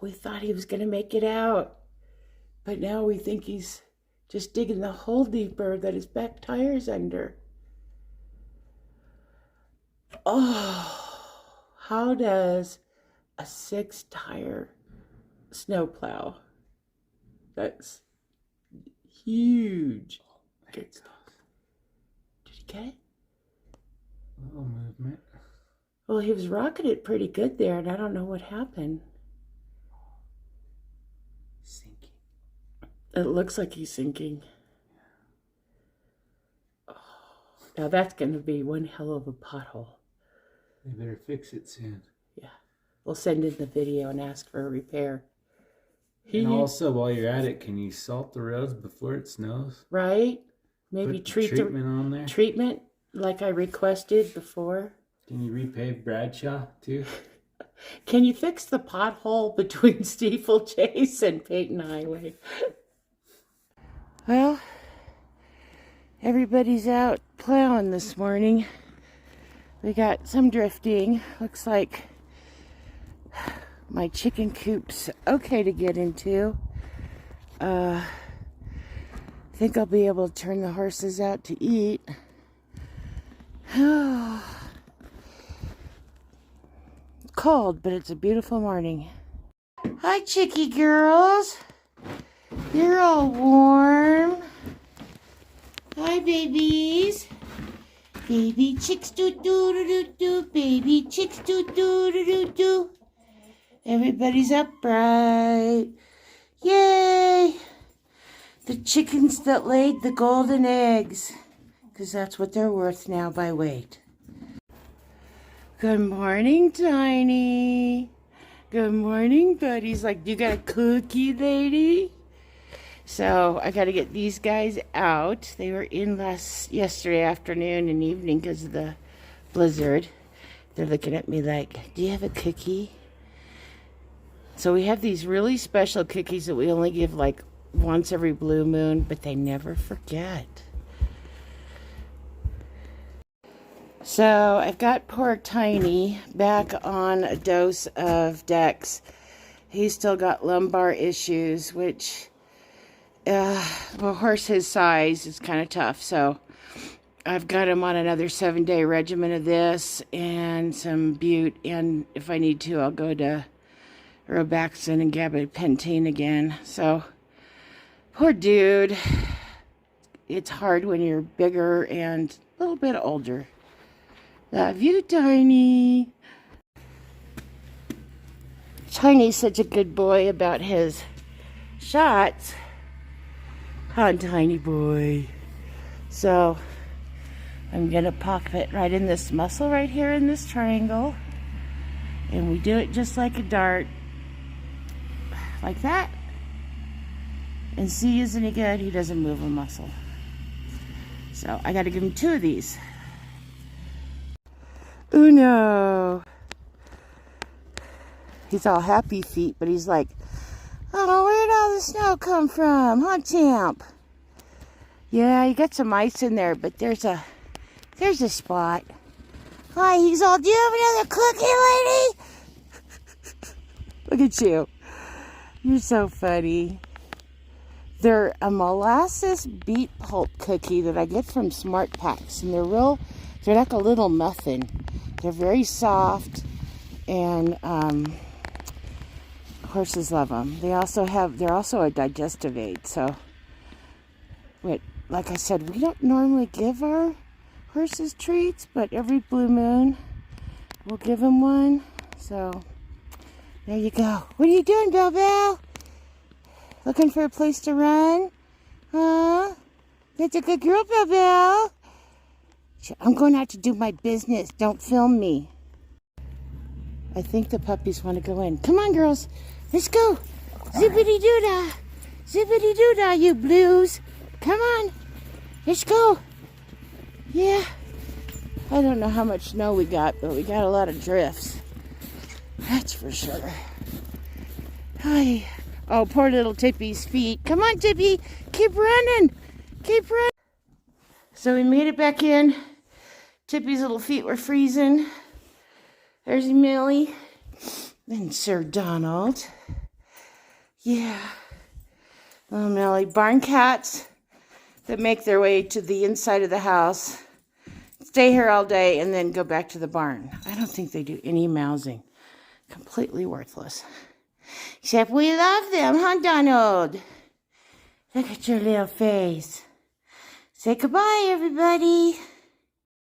we thought he was going to make it out. But now we think he's just digging the hole deeper that his back tire's under. Oh, how does a 6-tire snowplow? That's huge. Good stuff. Did he get it? A little movement. Well, he was rocking it pretty good there, and I don't know what happened. Sinking. It looks like he's sinking. Oh, now that's going to be one hell of a pothole. They better fix it soon. Yeah. We'll send in the video and ask for a repair. And also, while you're at it, can you salt the roads before it snows? Right? Maybe Put treat treatment on there. Treatment like I requested before. Can you repave Bradshaw too? Can you fix the pothole between Steeplechase and Peyton Highway? Well, everybody's out plowing this morning. We got some drifting. Looks like my chicken coop's okay to get into. I think I'll be able to turn the horses out to eat. Cold, but it's a beautiful morning. Hi, chickie girls. You're all warm. Hi, babies. Baby chicks do do do do do. Baby chicks do do do do do. Everybody's upright. Yay! The chickens that laid the golden eggs. Because that's what they're worth now by weight. Good morning, Tiny. Good morning, buddies. Like, you got a cookie, lady? So I got to get these guys out. They were in yesterday afternoon and evening because of the blizzard. They're looking at me like, do you have a cookie? So we have these really special cookies that we only give like once every blue moon, but they never forget. So I've got poor Tiny back on a dose of Dex. He's still got lumbar issues, which, a horse his size is kind of tough. So I've got him on another 7-day regimen of this and some Butte. And if I need to, I'll go to Robaxin and gabapentin again. So poor dude. It's hard when you're bigger and a little bit older. Love you, Tiny. Tiny's such a good boy about his shots. Huh, Tiny boy. So I'm going to pop it right in this muscle right here in this triangle. And we do it just like a dart. Like that. And see, isn't he good? He doesn't move a muscle. So I got to give him 2 of these. Uno. He's all happy feet, but he's like, oh, where'd all the snow come from? Huh, champ? Yeah, you got some ice in there, but there's a spot. Hi, he's all, do you have another cookie, lady? Look at you. You're so funny. They're a molasses beet pulp cookie that I get from Smart Packs, and they're like a little muffin. They're very soft, and horses love them. They're also a digestive aid. So, like I said, we don't normally give our horses treats, but every blue moon we'll give them one. So there you go. What are you doing, Bell Bell? Looking for a place to run? Huh? That's a good girl, Bell Bell. I'm going out to do my business. Don't film me. I think the puppies want to go in. Come on, girls. Let's go. Zippity-doo-dah. Zippity-doo-dah, you blues. Come on. Let's go. Yeah. I don't know how much snow we got, but we got a lot of drifts. That's for sure. Hi. Oh, poor little Tippy's feet. Come on, Tippy. Keep running. Keep running. So we made it back in. Tippy's little feet were freezing. There's Millie. Then Sir Donald. Yeah. Oh, Melly. Barn cats that make their way to the inside of the house, stay here all day, and then go back to the barn. I don't think they do any mousing. Completely worthless. Except we love them, huh, Donald? Look at your little face. Say goodbye, everybody.